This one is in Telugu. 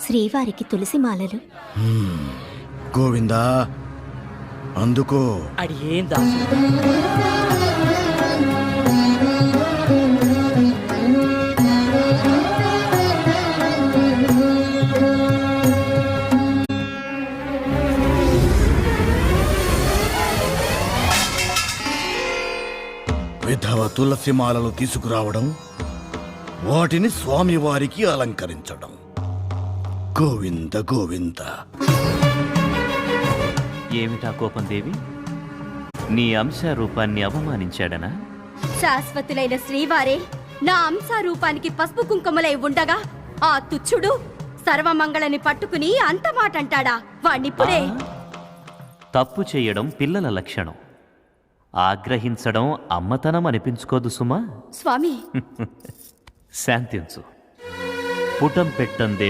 శ్రీవారికి తులసి మాలలు. గోవిందా అందుకో. అడియేం దాసు. విధవ తులసి మాలలు తీసుకురావడం, వాటిని స్వామివారికి అలంకరించడం. గోవింద గోవింద. ఏమిటా కోపం దేవి? నీ అంశరూపాన్ని అవమానించాడనా? శాశ్వతులైన శ్రీవారే నా అంశారూపానికి పసుపు కుంకుమలై ఉండగా ఆ తుచ్చుడు సర్వమంగళని పట్టుకుని అంత మాటంటాడా? వాణ్ణిప్పుడే. తప్పు చేయడం పిల్లల లక్షణం, ఆగ్రహించడం అమ్మతనం అనిపించుకోదు సుమా. స్వామి శాంతించు. పుటం పెట్టందే